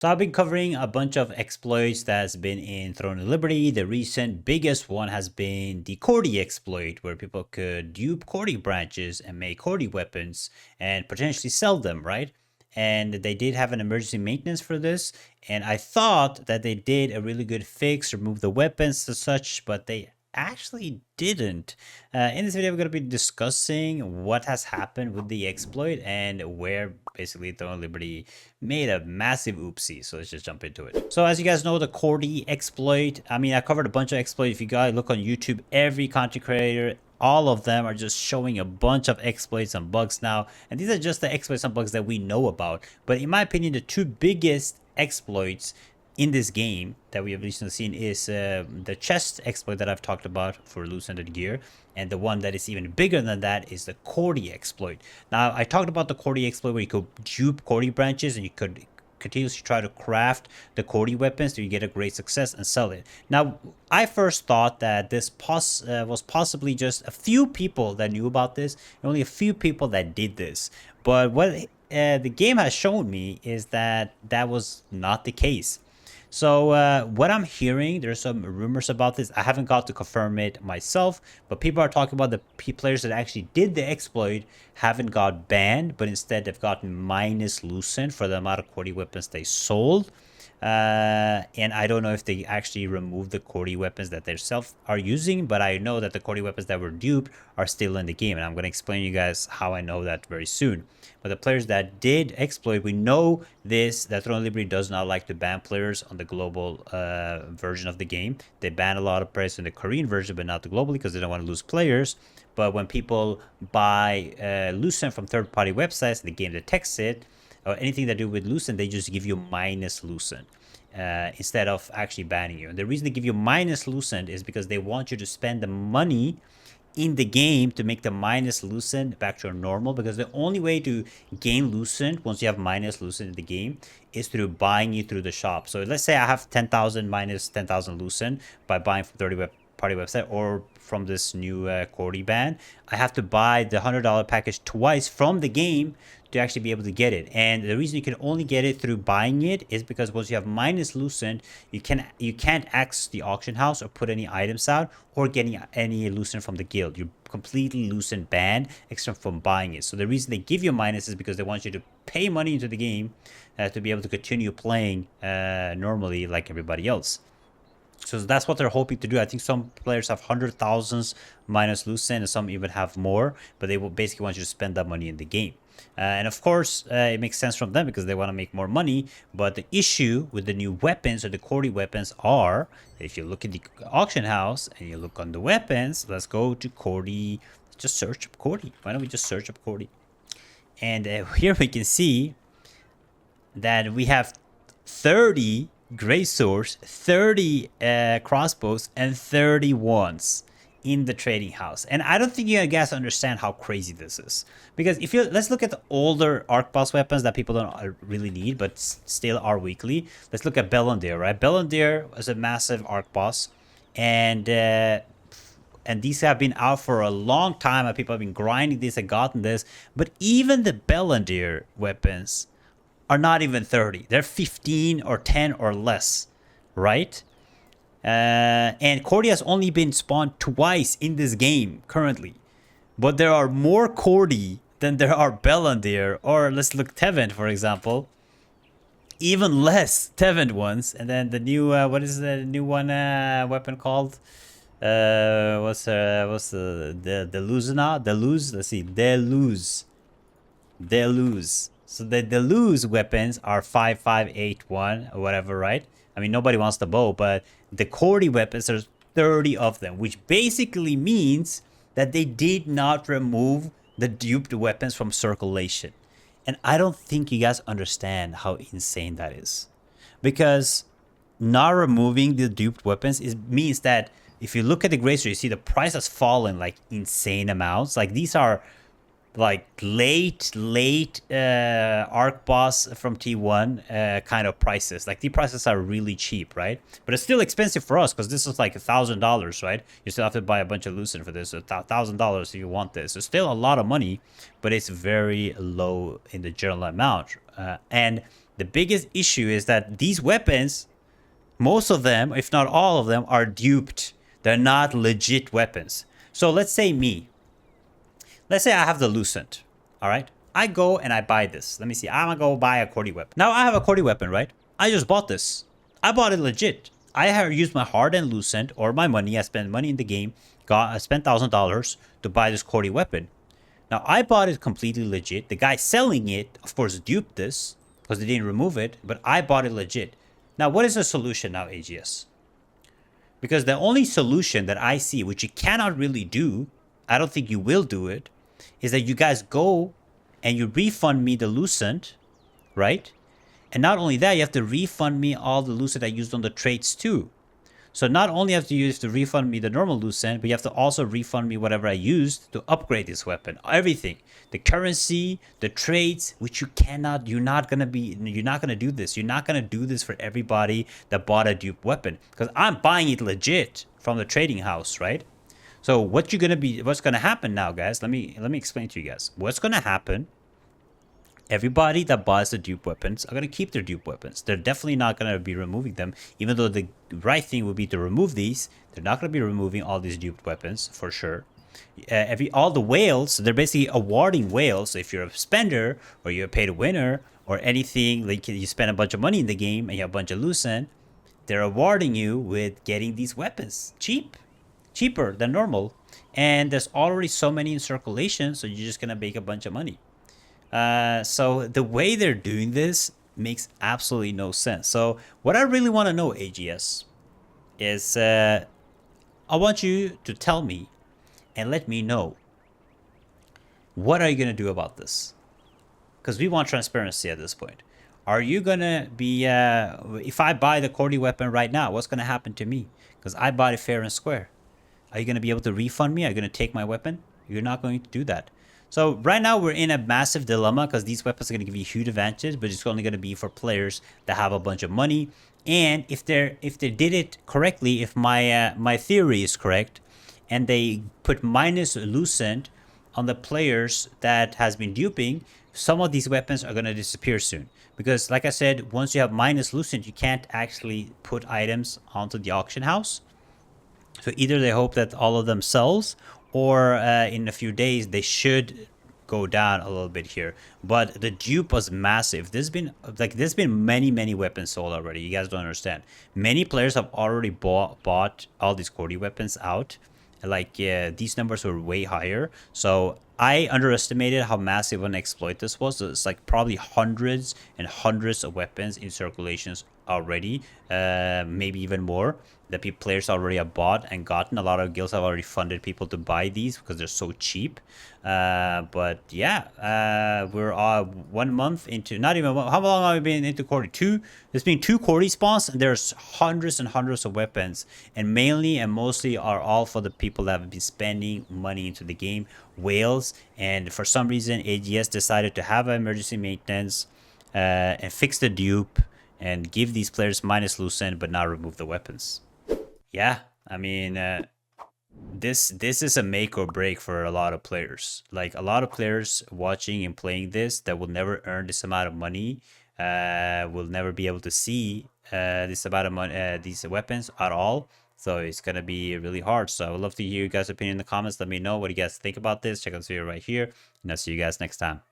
So I've been covering a bunch of exploits that's been in Throne of Liberty. The recent biggest one has been the Cordi exploit, where people could dupe Cordi branches and make Cordi weapons and potentially sell them, right? And they did have an emergency maintenance for this, and I thought that they did a really good fix, remove the weapons and such, but they actually didn't. In this video, we're going to be discussing what has happened with the exploit and where basically Throne of Liberty made a massive oopsie. So let's just jump into it. So as you guys know, the cordi exploit, I mean, I covered a bunch of exploits. If you guys look on YouTube, every content creator, all of them are just showing a bunch of exploits and bugs now. And these are just the exploits and bugs that we know about. But in my opinion, the two biggest exploits in this game that we have recently seen is the chest exploit that I've talked about for lucent gear, and the one that is even bigger than that is the cordi exploit. Now, I talked about the cordi exploit where you could dupe cordi branches and you could continuously try to craft the cordi weapons so you get a great success and sell it. Now, I first thought that this was possibly just a few people that knew about this, and only a few people that did this. But what the game has shown me is that that was not the case. So what I'm hearing, there's some rumors about this. I haven't got to confirm it myself, but people are talking about the players that actually did the exploit haven't got banned, but instead they've gotten minus lucent for the amount of cordi weapons they sold. And I don't know if they actually removed the cordi weapons that they self are using, but I know that the cordi weapons that were duped are still in the game, and I'm going to explain to you guys how I know that very soon. But the players that did exploit, we know this, that Throne of Liberty does not like to ban players on the global version of the game. They ban a lot of players in the Korean version, but not the globally, because they don't want to lose players. But when people buy lucent from third-party websites, the game detects it, or anything that do with lucent, they just give you minus lucent instead of actually banning you. And the reason they give you minus lucent is because they want you to spend the money in the game to make the minus lucent back to normal, because the only way to gain lucent once you have minus lucent in the game is through buying it through the shop. So let's say I have 10,000 minus 10,000 lucent by buying from third-party website or from this new cordi ban. I have to buy the $100 package twice from the game to actually be able to get it. And the reason you can only get it through buying it is because once you have minus lucent, you can't access the auction house or put any items out or getting any lucent from the guild. You're completely lucent banned except from buying it. So the reason they give you minus is because they want you to pay money into the game to be able to continue playing normally like everybody else. So that's what they're hoping to do. I think some players have 100,000 minus lucent and some even have more, but they will basically want you to spend that money in the game. And of course, it makes sense from them because they want to make more money. But the issue with the new weapons or the cordi weapons are, if you look at the auction house and you look on the weapons, let's go to cordi. Just search up cordi. Why don't we just search up cordi? And here we can see that we have 30 gray swords, 30 crossbows, and 30 wands in the trading house. And I don't think you guys understand how crazy this is, because if you let's look at the older arc boss weapons that people don't really need but still are weekly. Let's look at Bellandir, right? Bellandir was a massive arc boss, and these have been out for a long time, and people have been grinding this and gotten this. But even the Bellandir weapons are not even 30. They're 15 or 10 or less, right? And cordi has only been spawned twice in this game currently, but there are more cordi than there are Bellandir. Or let's look Tevent, for example, even less Tevent ones. And then the new what is the new one weapon called? What's the Luzina? Deluse? Let's see, Deluse. So the Deluse weapons are 5581 or whatever, right? I mean, nobody wants the bow, but the cordi weapons, there's 30 of them, which basically means that they did not remove the duped weapons from circulation. And I don't think you guys understand how insane that is, because not removing the duped weapons means that if you look at the gray store, you see the price has fallen like insane amounts. Like these are like late arc boss from T1 kind of prices. Like the prices are really cheap, right? But it's still expensive for us because this is like $1,000, right? You still have to buy a bunch of lucent for this. So $1,000 if you want this. It's still a lot of money, but it's very low in the general amount. And The biggest issue is that these weapons, most of them, if not all of them, are duped. They're not legit weapons. So let's say me. Let's say I have the lucent. All right. I go and I buy this. Let me see. I'm gonna go buy a cordi weapon. Now I have a cordi weapon, right? I just bought this. I bought it legit. I have used my hard-earned lucent or my money. I spent money in the game. I spent $1,000 to buy this cordi weapon. Now I bought it completely legit. The guy selling it, of course, duped this because they didn't remove it. But I bought it legit. Now what is the solution now, AGS? Because the only solution that I see, which you cannot really do, I don't think you will do it, is that you guys go and you refund me the lucent, right? And not only that, you have to refund me all the lucent I used on the traits too. So not only have to refund me the normal lucent, but you have to also refund me whatever I used to upgrade this weapon. Everything, the currency, the traits, which you cannot. You're not gonna do this. You're not gonna do this for everybody that bought a dupe weapon, because I'm buying it legit from the trading house, right? So what's gonna happen now, guys? Let me explain to you guys. What's gonna happen? Everybody that buys the dupe weapons are going to keep their dupe weapons. They're definitely not going to be removing them, even though the right thing would be to remove these. They're not going to be removing all these duped weapons for sure. All the whales, they're basically awarding whales. So if you're a spender or you're a paid winner or anything, like you spend a bunch of money in the game and you have a bunch of lucent, they're awarding you with getting these weapons cheaper than normal. And there's already so many in circulation, so you're just going to make a bunch of money. So the way they're doing this makes absolutely no sense. So what I really want to know, AGS, is I want you to tell me and let me know, what are you going to do about this? Because we want transparency at this point. Are you going to be, if I buy the cordi weapon right now, what's going to happen to me? Because I bought it fair and square. Are you going to be able to refund me? Are you going to take my weapon? You're not going to do that. So right now we're in a massive dilemma, because these weapons are going to give you huge advantage, but it's only going to be for players that have a bunch of money. And if they did it correctly, if my theory is correct, and they put minus lucent on the players that has been duping, some of these weapons are going to disappear soon. Because like I said, once you have minus lucent, you can't actually put items onto the auction house. So either they hope that all of them sells, or in a few days they should go down a little bit here. But the dupe was massive. There's been many weapons sold already. You guys don't understand. Many players have already bought all these cordi weapons out. Like these numbers were way higher. So I underestimated how massive an exploit this was. So it's like probably hundreds and hundreds of weapons in circulations already, maybe even more, that players already have bought and gotten. A lot of guilds have already funded people to buy these because they're so cheap. But yeah, we're 1 month into, not even, how long have we been into cordi? There's been 2 cordi spawns, and there's hundreds and hundreds of weapons, and mainly and mostly are all for the people that have been spending money into the game, whales. And for some reason AGS decided to have an emergency maintenance and fix the dupe and give these players minus lucent but not remove the weapons. Yeah, I mean, this is a make or break for a lot of players. Like a lot of players watching and playing this that will never earn this amount of money, will never be able to see this amount of money, these weapons at all. So it's gonna be really hard. So I would love to hear you guys' opinion in the comments. Let me know what you guys think about this. Check out this video right here, and I'll see you guys next time.